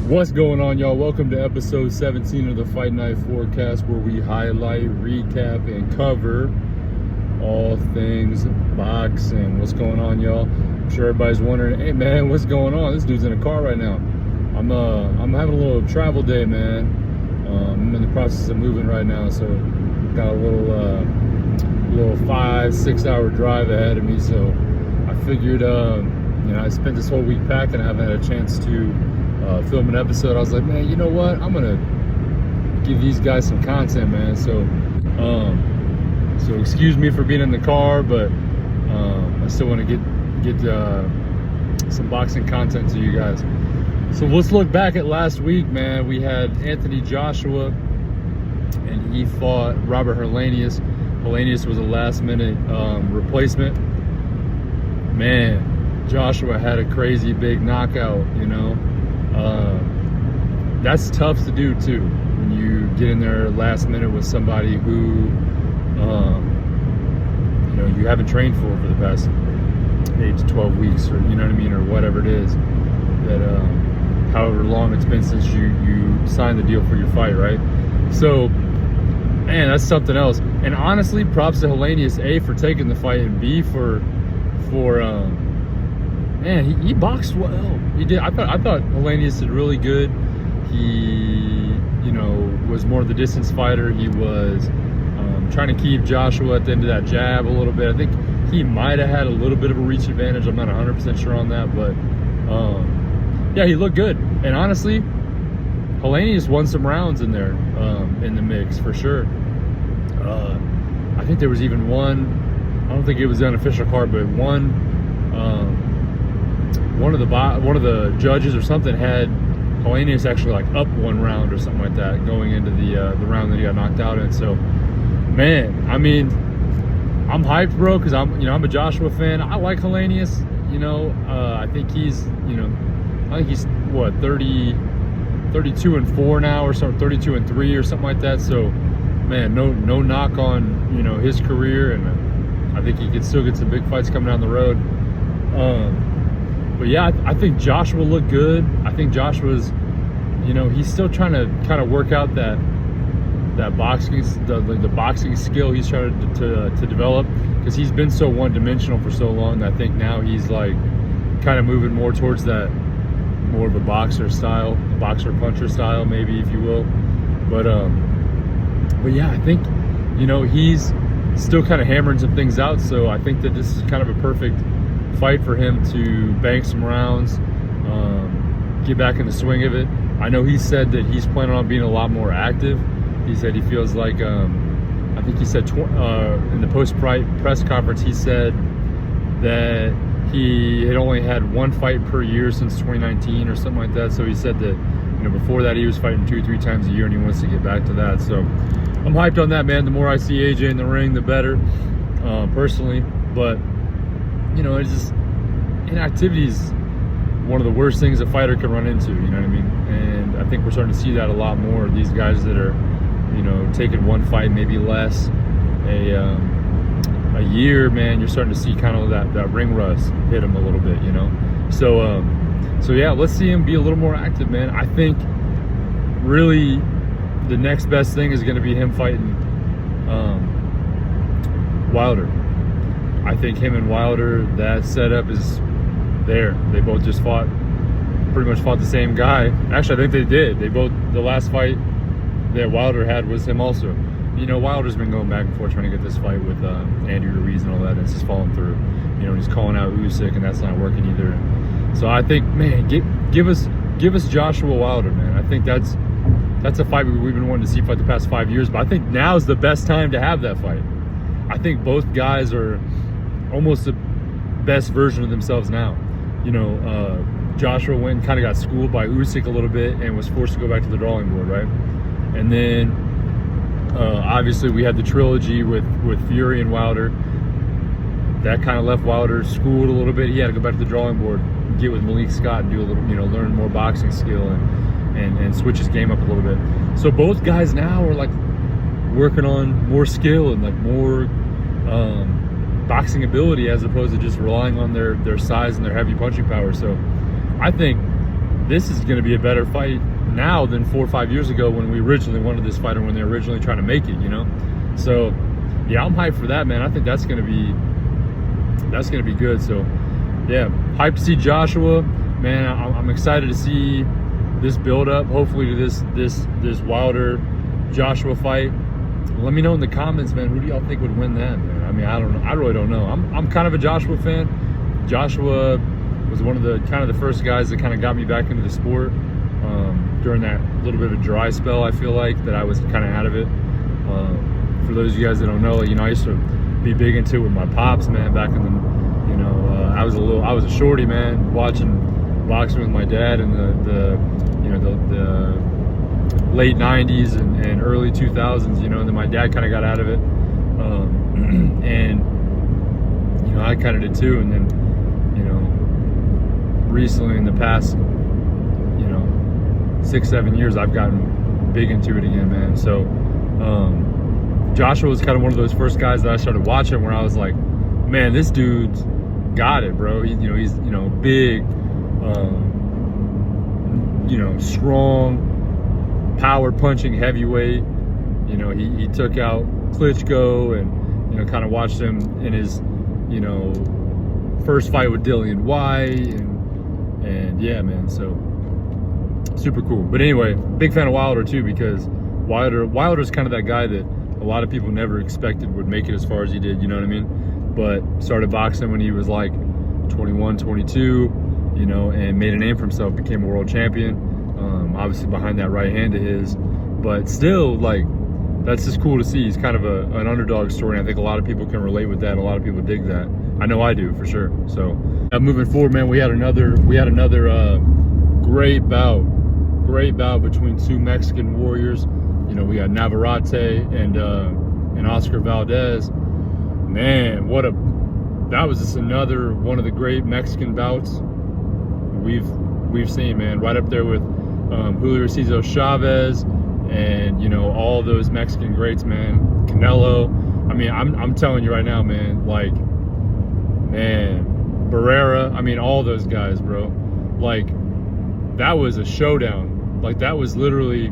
What's going on, y'all? Welcome to episode 17 of the Fight Night Forecast, where we highlight, recap, and cover all things boxing. What's going on, y'all? I'm sure everybody's wondering, hey man, what's going on? This dude's in a car right now. I'm having a little travel day, man. I'm in the process of moving right now, so got a little 5-6 hour drive ahead of me. So I figured, I spent this whole week packing. I haven't had a chance to film an episode. I was like, man, you know what? I'm gonna give these guys some content, man. So excuse me for being in the car, but I still want to get some boxing content to you guys. So let's look back at last week, man. We had Anthony Joshua, and he fought Robert Helenius. Helenius was a last-minute replacement. Man, Joshua had a crazy big knockout, you know. That's tough to do too, when you get in there last minute with somebody who you haven't trained for the past 8 to 12 weeks, or you know what I mean, or whatever it is, that however long it's been since you signed the deal for your fight, right? So man, that's something else. And honestly, props to Helenius, A, for taking the fight, and B, for man, he boxed well. He did. I thought Helenius did really good. He, was more of the distance fighter. He was trying to keep Joshua at the end of that jab a little bit. I think he might have had a little bit of a reach advantage. I'm not 100% sure on that, but yeah, he looked good. And honestly, Helenius won some rounds in there, in the mix for sure. I think there was even one. I don't think it was the unofficial card, but one of the judges or something had Helenius actually like up one round or something like that going into the round that he got knocked out in. So man, I mean, I'm hyped, bro, because I'm a Joshua fan. I like Helenius. I think he's what, 32-4 now, or something, 32-3 or something like that. So man, no knock on his career, and I think he could still get some big fights coming down the road. But yeah, I think Joshua looked good. I think Joshua's, he's still trying to kind of work out that boxing, the boxing skill he's trying to develop, because he's been so one-dimensional for so long. I think now he's like kind of moving more towards that, more of a boxer style, boxer puncher style, maybe, if you will. But yeah, I think he's still kind of hammering some things out. So I think that this is kind of a perfect fight for him to bank some rounds, get back in the swing of it. I know he said that he's planning on being a lot more active. He said he feels like, I think he said in the post-fight press conference, he said that he had only had one fight per year since 2019 or something like that. So he said that, before that he was fighting 2-3 times a year, and he wants to get back to that. So I'm hyped on that, man. The more I see AJ in the ring, the better, personally. But it's just, inactivity is one of the worst things a fighter can run into, you know what I mean? And I think we're starting to see that a lot more. These guys that are, taking one fight, maybe less, a year, man, you're starting to see kind of that ring rust hit him a little bit, So yeah, let's see him be a little more active, man. I think really the next best thing is going to be him fighting Wilder. I think him and Wilder, that setup is there. They both just pretty much fought the same guy. Actually, I think they did. The last fight that Wilder had was him also. Wilder's been going back and forth trying to get this fight with Andy Ruiz and all that, and it's just falling through. He's calling out Usyk, and that's not working either. So I think, man, give us Joshua Wilder, man. I think that's a fight we've been wanting to see fight the past 5 years, but I think now is the best time to have that fight. I think both guys are almost the best version of themselves now. Joshua went and kind of got schooled by Usyk a little bit and was forced to go back to the drawing board, right? And then obviously we had the trilogy with Fury and Wilder. That kind of left Wilder schooled a little bit. He had to go back to the drawing board, get with Malik Scott and do a little, learn more boxing skill and switch his game up a little bit. So both guys now are like working on more skill and like more boxing ability, as opposed to just relying on their size and their heavy punching power. So I think this is going to be a better fight now than 4 or 5 years ago when we originally wanted this fight, or when they were originally trying to make it, you know? So yeah, I'm hyped for that, man. I think that's going to be good. So yeah, hyped to see Joshua, man. I'm excited to see this build up, hopefully, to this Wilder Joshua fight. Let me know in the comments, man, who do y'all think would win that, man? I mean, I don't know. I really don't know. I'm kind of a Joshua fan. Joshua was one of the first guys that kind of got me back into the sport during that little bit of a dry spell, I feel like, that I was kind of out of it. For those of you guys that don't know, you know, I used to be big into it with my pops, man, back in the, you know, I was a shorty, man, watching boxing with my dad in the late 90s and early 2000s, you know, and then my dad kind of got out of it. And, you know, I kind of did too. And then, you know, recently in the past, you know, 6-7 years, I've gotten big into it again, man. So Joshua was kind of one of those first guys that I started watching where I was like, man, this dude's got it, bro. He's you know, big, you know, strong, power punching heavyweight. You know, he took out Klitschko, and, you know, kind of watched him in his, you know, first fight with Dillian White, and yeah, man, so super cool. But anyway, big fan of Wilder too, because Wilder's kind of that guy that a lot of people never expected would make it as far as he did, you know what I mean? But started boxing when he was like 21, 22, you know, and made a name for himself, became a world champion. Obviously behind that right hand of his, but still, like, that's just cool to see. He's kind of an underdog story, and I think a lot of people can relate with that. A lot of people dig that. I know I do, for sure. So moving forward, man, we had another great bout between two Mexican warriors. You know, we got Navarrete and Oscar Valdez. Man, that was just another one of the great Mexican bouts we've seen, man. Right up there with Julio Cesar Chavez, and, you know, all those Mexican greats, man. Canelo. I mean, I'm telling you right now, man, like, man, Barrera. I mean, all those guys, bro. Like, that was a showdown. Like, that was literally,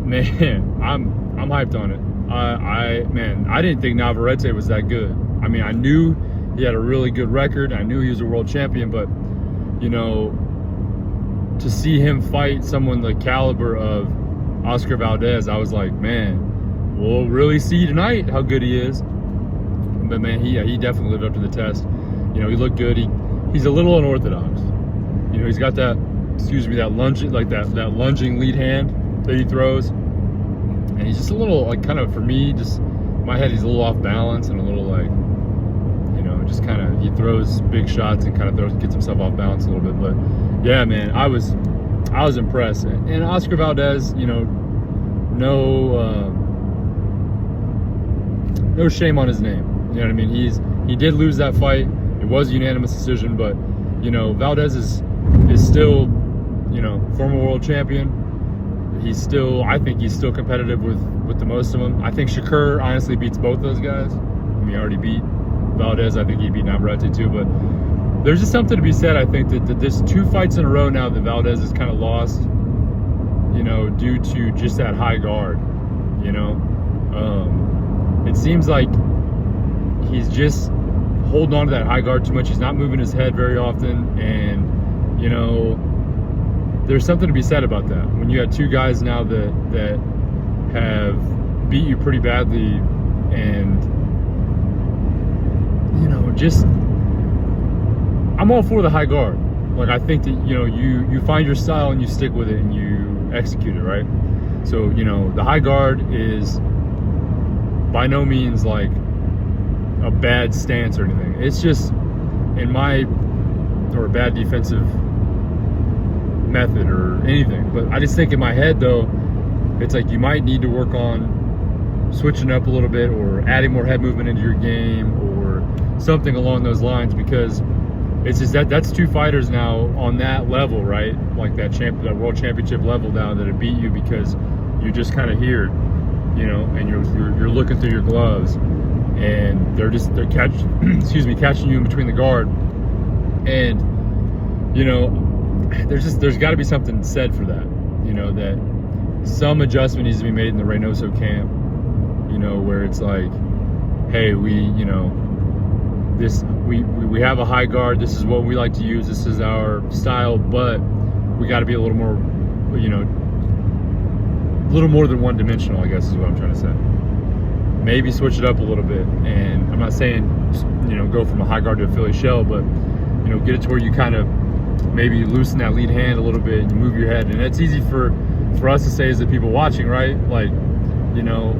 man, I'm hyped on it. Man, I didn't think Navarrete was that good. I mean, I knew he had a really good record. I knew he was a world champion, but, you know, to see him fight someone the caliber of Oscar Valdez, I was like, man, we'll really see tonight how good he is. But man, he definitely lived up to the test. You know, he looked good. He's a little unorthodox. You know, he's got that, that lunging, like that lunging lead hand that he throws, and he's just a little, like, kind of, for me, just in my head, he's a little off balance and a little, like, you know, just kind of, he throws big shots and kind of gets himself off balance a little bit. But yeah, man, I was impressed. And Oscar Valdez, you know, no shame on his name. You know what I mean? He did lose that fight. It was a unanimous decision, but, you know, Valdez is still, you know, former world champion. I think he's still competitive with the most of them. I think Shakur honestly beats both those guys. I mean, he already beat Valdez. I think he beat Navarrete too, but there's just something to be said, I think, that this 2 fights in a row now that Valdez has kind of lost, you know, due to just that high guard, you know. It seems like he's just holding on to that high guard too much. He's not moving his head very often, and, you know, there's something to be said about that. When you got 2 guys now that have beat you pretty badly, and, you know, just, I'm all for the high guard. Like, I think that, you know, you find your style and you stick with it and you execute it, right? So, you know, the high guard is by no means like a bad stance or anything. It's just, or a bad defensive method or anything. But I just think in my head, though, it's like you might need to work on switching up a little bit, or adding more head movement into your game, or something along those lines, because it's just that's 2 fighters now on that level, right? Like that world championship level now, that have beat you because you just kind of here, you know, and you're looking through your gloves, and they're catching you in between the guard. And, you know, there's got to be something said for that, you know, that some adjustment needs to be made in the Reynoso camp, you know, where it's like, hey, we have a high guard, this is what we like to use, this is our style, but we got to be a little more, you know, a little more than one dimensional, I guess is what I'm trying to say. Maybe switch it up a little bit, and I'm not saying, you know, go from a high guard to a Philly shell, but, you know, get it to where you kind of maybe loosen that lead hand a little bit and move your head. And it's easy for us to say as the people watching, right? Like, you know,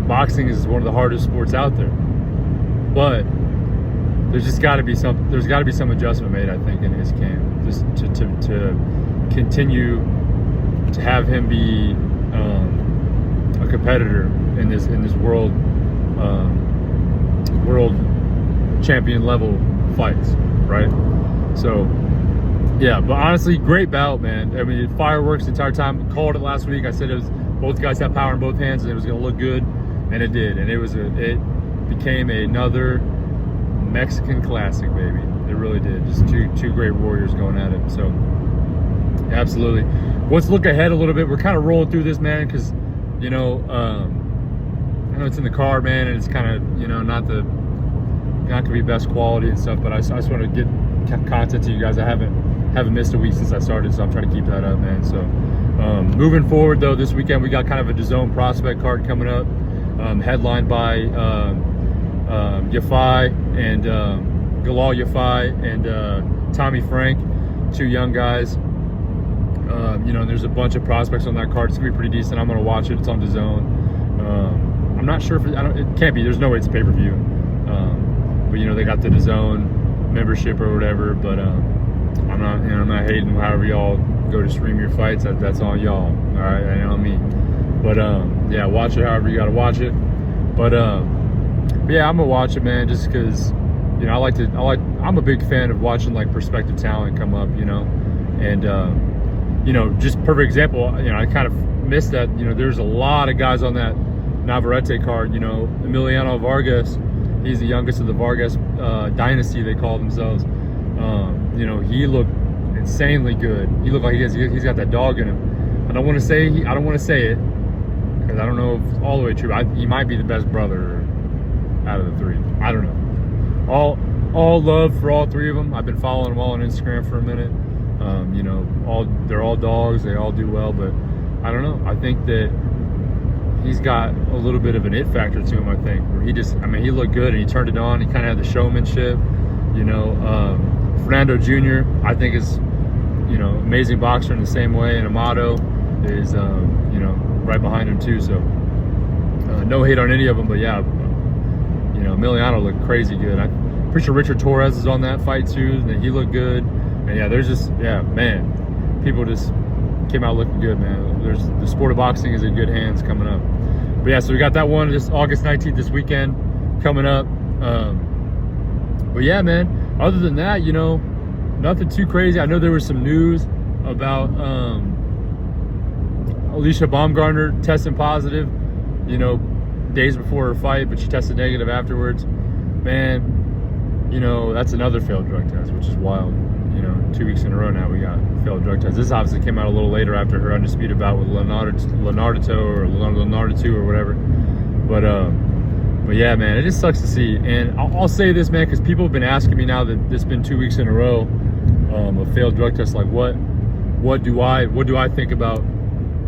boxing is one of the hardest sports out there, but there's got to be some adjustment made, I think, in his camp, just to continue to have him be a competitor in this world champion level fights, right? So yeah, but honestly, great bout, man. I mean, fireworks the entire time. Called it last week. I said it was both guys have power in both hands and it was going to look good, and it did. And it became another Mexican classic, baby. It really did. Just two great warriors going at it. So absolutely. Let's look ahead a little bit. We're kind of rolling through this, man, because, you know, I know it's in the car, man, and it's kind of, you know, not gonna be best quality and stuff, but I just want to get content to you guys. I haven't missed a week since I started, so I'm trying to keep that up, man. So moving forward, though, this weekend we got kind of a Dazn prospect card coming up, headlined by Yafai and Galal Yafai and Tommy Frank, two young guys. You know, there's a bunch of prospects on that card. It's gonna be pretty decent. I'm gonna watch it. It's on Dazn. I'm not sure if it can't be. There's no way it's pay-per-view. But you know, they got the Dazn membership or whatever. But I'm not hating. However y'all go to stream your fights, that's on y'all. All right, that ain't on me. But yeah, watch it however you gotta watch it. But yeah, I'm gonna watch it, man, just because, you know, I'm a big fan of watching like prospective talent come up, you know, and you know, just perfect example. You know, I kind of missed that. You know, there's a lot of guys on that Navarrete card. You know, Emiliano Vargas, he's the youngest of the Vargas dynasty, they call themselves. You know, he looked insanely good. He looked like he's got that dog in him. I don't want to say it because I don't know if it's all the way true. He might be the best brother out of the three. I don't know. All love for all three of them. I've been following them all on Instagram for a minute. You know, they're all dogs. They all do well, but I don't know. I think that he's got a little bit of an it factor to him. I think where he looked good and he turned it on. He kind of had the showmanship. You know, Fernando Jr. I think is, you know, amazing boxer in the same way, and Amato is, you know, right behind him too. So no hate on any of them, but yeah, you know, Emiliano looked crazy good. I'm pretty sure Richard Torres is on that fight too, and he looked good. And yeah, there's just, yeah, man, people just came out looking good, man. The sport of boxing is in good hands coming up. But yeah, so we got that one this August 19th this weekend coming up. But yeah, man, other than that, you know, nothing too crazy. I know there was some news about Alicia Baumgartner testing positive, you know, days before her fight, but she tested negative afterwards. Man, you know, that's another failed drug test, which is wild. You know, 2 weeks in a row now we got failed drug tests. This obviously came out a little later after her undisputed bout with Leonardo or whatever. But yeah, man, it just sucks to see. And I'll say this, man, because people have been asking me now that it's been 2 weeks in a row of failed drug tests. Like, what do I think about,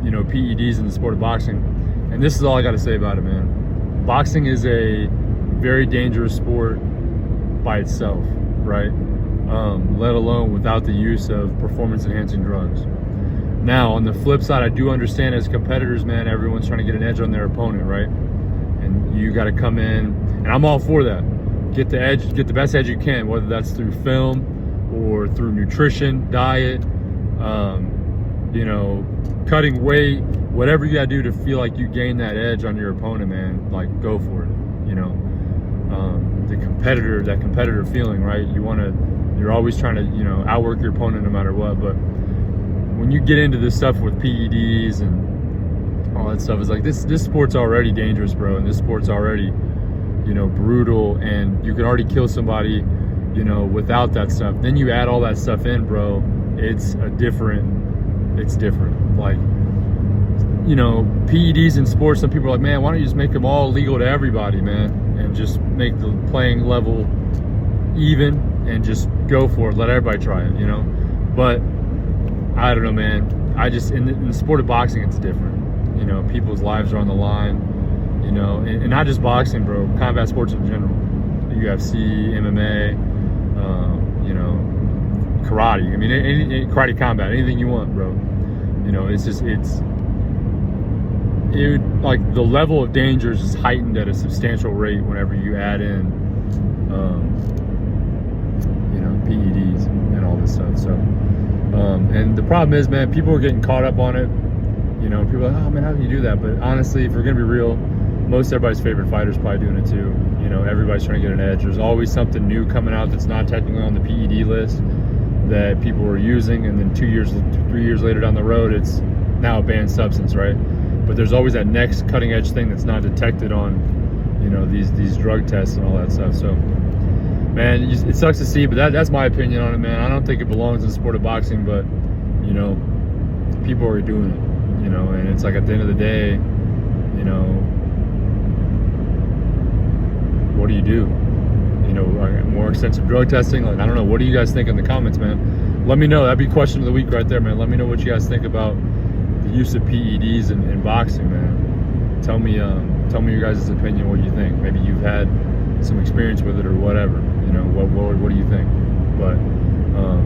you know, PEDs in the sport of boxing? And this is all I got to say about it, man. Boxing is a very dangerous sport by itself, right? Let alone without the use of performance-enhancing drugs. Now, on the flip side, I do understand as competitors, man, everyone's trying to get an edge on their opponent, right? And you got to come in, and I'm all for that. Get the edge, get the best edge you can, whether that's through film or through nutrition, diet, you know, cutting weight, whatever you got to do to feel like you gain that edge on your opponent, man. Like, go for it, you know. That competitor feeling, right? You're always trying to, you know, outwork your opponent no matter what. But when you get into this stuff with PEDs and all that stuff, it's like this sport's already dangerous, bro, and this sport's already, you know, brutal, and you can already kill somebody you know, without that stuff. Then you add all that stuff in, bro, it's different. Like, you know, PEDs in sports, some people are like, man, why don't you just make them all legal to everybody, man, and just make the playing level even and just go for it, let everybody try it, you know. But I don't know, man, I just, in the sport of boxing, it's different, you know. People's lives are on the line, you know, and not just boxing, bro, combat sports in general, UFC, MMA, you know, karate, I mean, any karate combat, anything you want, bro, you know. It's just, like, the level of danger is just heightened at a substantial rate whenever you add in, you know, PEDs and all this stuff. So, and the problem is, man, people are getting caught up on it. You know, people are like, oh man, how can you do that? But honestly, if we're gonna be real, most everybody's favorite fighter's probably doing it too. You know, everybody's trying to get an edge. There's always something new coming out that's not technically on the PED list that people are using, and then 2 years, 3 years later down the road, it's now a banned substance, right? But there's always that next cutting edge thing that's not detected on, you know, these drug tests and all that stuff. So, man, it sucks to see, but that's my opinion on it, man. I don't think it belongs in the sport of boxing, but, you know, people are doing it, you know, and it's like, at the end of the day, you know, what do you do? You know, more extensive drug testing? Like, I don't know. What do you guys think in the comments, man? Let me know. That'd be question of the week right there, man. Let me know what you guys think about the use of PEDs in boxing, man. Tell me your guys' opinion. What do you think? Maybe you've had some experience with it or whatever. You know, what do you think? But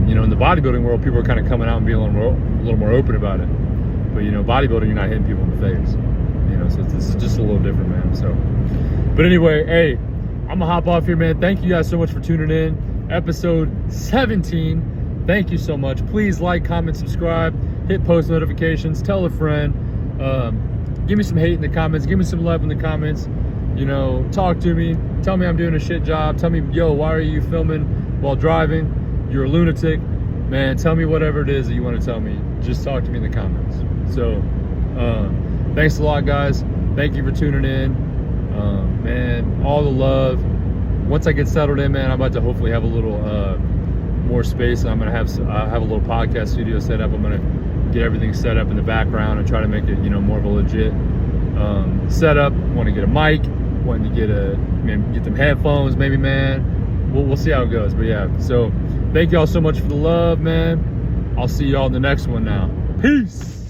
you know, in the bodybuilding world, people are kind of coming out and being a little more open about it. But, you know, bodybuilding, you're not hitting people in the face. You know, so this is just a little different, man. So, but anyway, hey, I'm gonna hop off here, man. Thank you guys so much for tuning in. Episode 17. Thank you so much. Please like, comment, subscribe, hit post notifications, tell a friend. Give me some hate in the comments. Give me some love in the comments. You know, talk to me. Tell me I'm doing a shit job. Tell me, yo, why are you filming while driving? You're a lunatic. Man, tell me whatever it is that you want to tell me. Just talk to me in the comments. So, thanks a lot, guys. Thank you for tuning in. Man, all the love. Once I get settled in, man, I'm about to hopefully have a little more space. I'm gonna have a little podcast studio set up. I'm gonna get everything set up in the background and try to make it, you know, more of a legit setup. Want to get a mic. Want to get them headphones, maybe, man. We'll see how it goes. But yeah, so thank y'all so much for the love, man. I'll see y'all in the next one now. Peace.